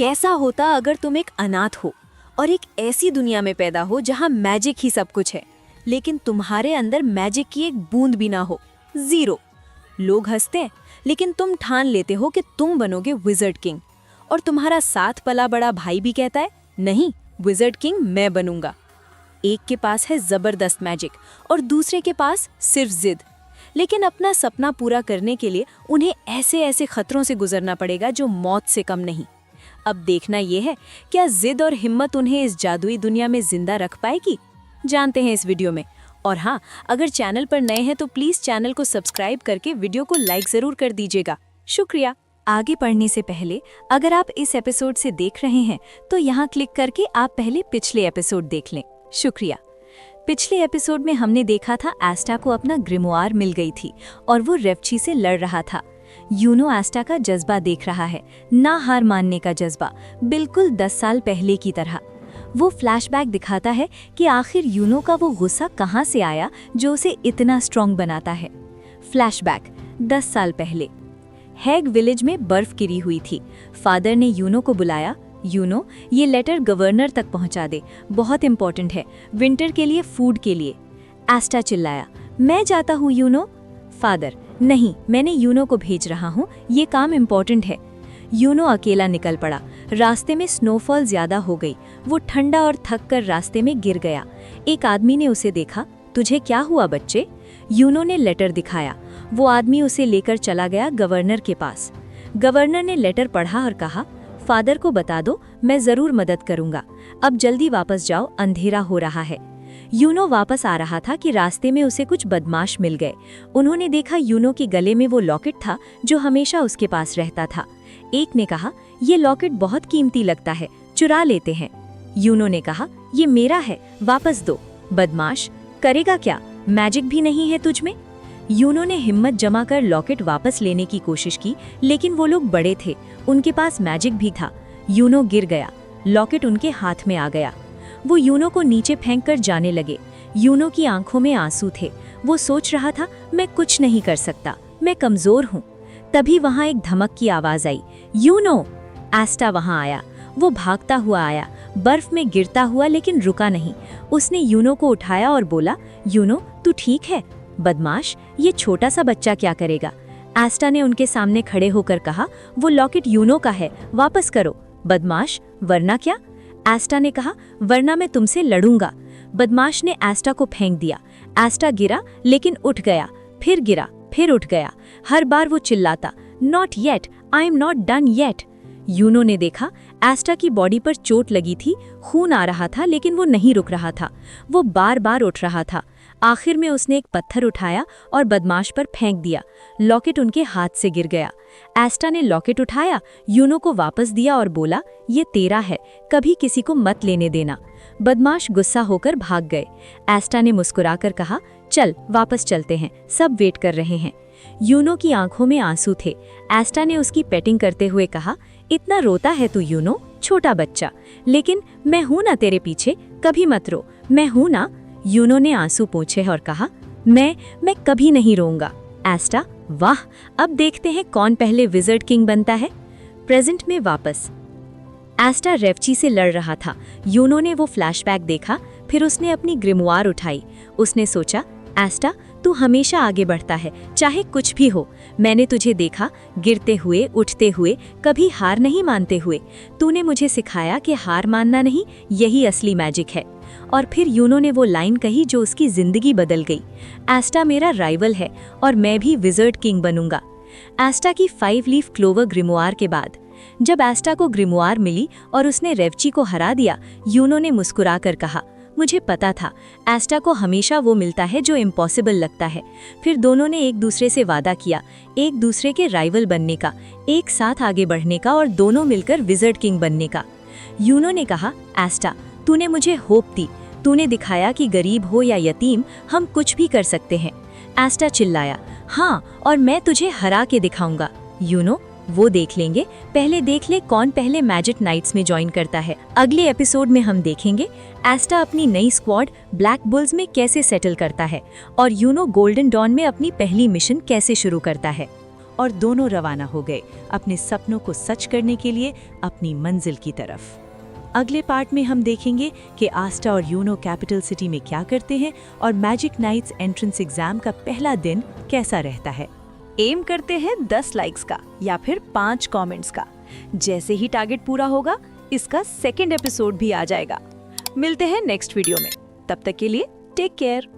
कैसा होता अगर तुम एक अनाथ हो और एक ऐसी दुनिया में पैदा हो जहां मैजिक ही सब कुछ है, लेकिन तुम्हारे अंदर मैजिक की एक बूंद भी ना हो, जीरो। लोग हंसते हैं, लेकिन तुम ठान लेते हो कि तुम बनोगे विज़र्ड किंग। और तुम्हारा साथ पला बड़ा भाई भी कहता है, नहीं, विज़र्ड किंग मैं बनूंगा। एक के पास है जबरदस्त मैजिक और दूसरे के पास सिर्फ जिद। लेकिन अपना सपना पूरा करने के लिए उन्हें ऐसे ऐसे खतरों से गुजरना पड़ेगा जो मौत से कम नहीं। अब देखना यह है, क्या जिद और हिम्मत उन्हें इस जादुई दुनिया में जिंदा रख पाएगी? जानते हैं इस वीडियो में। और हाँ, अगर चैनल पर नए हैं तो प्लीज चैनल को सब्सक्राइब करके वीडियो को लाइक जरूर कर दीजिएगा। शुक्रिया। आगे पढ़ने से पहले अगर आप इस एपिसोड से देख रहे हैं तो यहाँ क्लिक करके आप पहले पिछले एपिसोड देख लें। शुक्रिया। पिछले एपिसोड में हमने देखा था एस्टा को अपना ग्रिमोआर मिल गई थी और वो रेवची से लड़ रहा था। यूनो एस्टा का जज्बा देख रहा है, ना हार मानने का जज्बा, बिल्कुल 10 साल पहले की तरह। वो फ्लैशबैक दिखाता है कि आखिर यूनो का वो गुस्सा कहाँ से आया जो उसे इतना स्ट्रॉन्ग बनाता है। फ्लैशबैक 10 साल पहले हैग विलेज में बर्फ गिरी हुई थी। फादर ने यूनो को बुलाया। यूनो, ये लेटर गवर्नर तक पहुंचा दे, बहुत इंपॉर्टेंट है, विंटर के लिए, फूड के लिए। एस्टा चिल्लाया, मैं जाता हूँ यूनो। फादर, नहीं, मैंने यूनो को भेज रहा हूँ, ये काम इम्पोर्टेंट है। यूनो अकेला निकल पड़ा। रास्ते में स्नोफॉल ज्यादा हो गई। वो ठंडा और थक कर रास्ते में गिर गया। एक आदमी ने उसे देखा। तुझे क्या हुआ बच्चे? यूनो ने लेटर दिखाया। वो आदमी उसे लेकर चला गया गवर्नर के पास। गवर्नर ने लेटर पढ़ा और कहा, फादर को बता दो, मैं जरूर मदद करूंगा। अब जल्दी वापस जाओ, अंधेरा हो रहा है। यूनो वापस आ रहा था कि रास्ते में उसे कुछ बदमाश मिल गए। उन्होंने देखा यूनो के गले में वो लॉकेट था जो हमेशा उसके पास रहता था। एक ने कहा, ये लॉकेट बहुत कीमती लगता है, चुरा लेते हैं। यूनो ने कहा, ये मेरा है, वापस दो। बदमाश, करेगा क्या? मैजिक भी नहीं है तुझ में? यूनो ने हिम्मत जमा कर लॉकेट वापस लेने की कोशिश की, लेकिन वो लोग बड़े थे, उनके पास मैजिक भी था। यूनो गिर गया। लॉकेट उनके हाथ में आ गया। वो यूनो को नीचे फेंक कर जाने लगे। यूनो की आंखों में आंसू थे। वो सोच रहा था, मैं कुछ नहीं कर सकता, मैं कमजोर हूँ। तभी वहां एक धमक की आवाज आई, यूनो! एस्टा वहां आया। वो भागता हुआ आया, बर्फ में गिरता हुआ, लेकिन रुका नहीं। उसने यूनो को उठाया और बोला, यूनो, तू ठीक है? बदमाश, ये छोटा सा बच्चा क्या करेगा? एस्टा ने उनके सामने खड़े होकर कहा, वो लॉकेट यूनो का है, वापस करो। बदमाश, वरना क्या? एस्टा ने कहा, वरना मैं तुमसे लड़ूंगा। बदमाश ने एस्टा को फेंक दिया। एस्टा गिरा, लेकिन उठ गया, फिर गिरा, फिर उठ गया। हर बार वो चिल्लाता, not yet, I am not done yet. Uno ने देखा, एस्टा की बॉडी पर चोट लगी थी, खून आ रहा था, लेकिन वो नहीं रुक रहा था। वो बार बार उठ रहा था। आखिर में उसने एक पत्थर उठाया और बदमाश पर फेंक दिया। लॉकेट उनके हाथ से गिर गया। एस्टा ने लॉकेट उठाया, यूनो को वापस दिया और बोला, ये तेरा है, कभी किसी को मत लेने देना। बदमाश गुस्सा होकर भाग गए। एस्टा ने मुस्कुराकर कहा, चल वापस चलते हैं, सब वेट कर रहे हैं। यूनो की आंखों में आंसू थे। एस्टा ने उसकी पेटिंग करते हुए कहा, इतना रोता है तू यूनो, छोटा बच्चा, लेकिन मैं हूं ना तेरे पीछे, कभी मत रो, मैं हूं ना। यूनो ने आंसू पोंछे और कहा, मैं कभी नहीं रोऊंगा। एस्टा, वाह, अब देखते हैं कौन पहले विज़र्ड किंग बनता है। प्रेजेंट में वापस एस्टा रेवची से लड़ रहा था। यूनो ने वो फ्लैशबैक देखा, फिर उसने अपनी ग्रिमोआर उठाई। उसने सोचा, एस्टा, तू हमेशा आगे बढ़ता है, चाहे कुछ भी हो। मैंने तुझे देखा, गिरते हुए, उठते हुए, कभी हार नहीं मानते हुए। तूने मुझे सिखाया कि हार मानना नहीं, यही असली मैजिक है। और फिर यूनो ने वो लाइन कही जो उसकी जिंदगी बदल गई, एस्टा मेरा राइवल है और मैं भी विज़र्ड किंग बनूंगा। एस्टा की 5 लीफ क्लोवर ग्रिमोआर के बाद जब एस्टा को ग्रिमोआर मिली और उसने रेवची को हरा दिया, यूनो ने मुस्कुराकर कहा, मुझे पता था, एस्टा को हमेशा वो मिलता है जो इम्पॉसिबल लगता है। फिर दोनों ने एक दूसरे से वादा किया, एक दूसरे के राइवल बनने का, एक साथ आगे बढ़ने का और दोनों मिलकर विज़र्ड किंग बनने का। यूनो ने कहा, एस्टा, तूने मुझे होप दी, तूने दिखाया कि गरीब हो या यतीम, हम कुछ भी कर सकते हैं। एस्टा चिल्लाया, हाँ, और मैं तुझे हरा के दिखाऊंगा। यूनो, वो देख लेंगे, पहले देख ले कौन पहले मैजिक नाइट्स में ज्वाइन करता है। अगले एपिसोड में हम देखेंगे एस्टा अपनी नई स्क्वाड ब्लैक बुल्स में कैसे सेटल करता है और यूनो गोल्डन डॉन में अपनी पहली मिशन कैसे शुरू करता है। और दोनों रवाना हो गए अपने सपनों को सच करने के लिए अपनी मंजिल की तरफ। अगले पार्ट में हम देखेंगे कि आस्था और यूनो कैपिटल सिटी में क्या करते हैं और मैजिक नाइट्स एंट्रेंस एग्जाम का पहला दिन कैसा रहता है। एम करते हैं 10 लाइक्स का या फिर 5 कमेंट्स का। जैसे ही टारगेट पूरा होगा इसका सेकंड एपिसोड भी आ जाएगा। मिलते हैं नेक्स्ट वीडियो में, तब तक के लिए टेक केयर।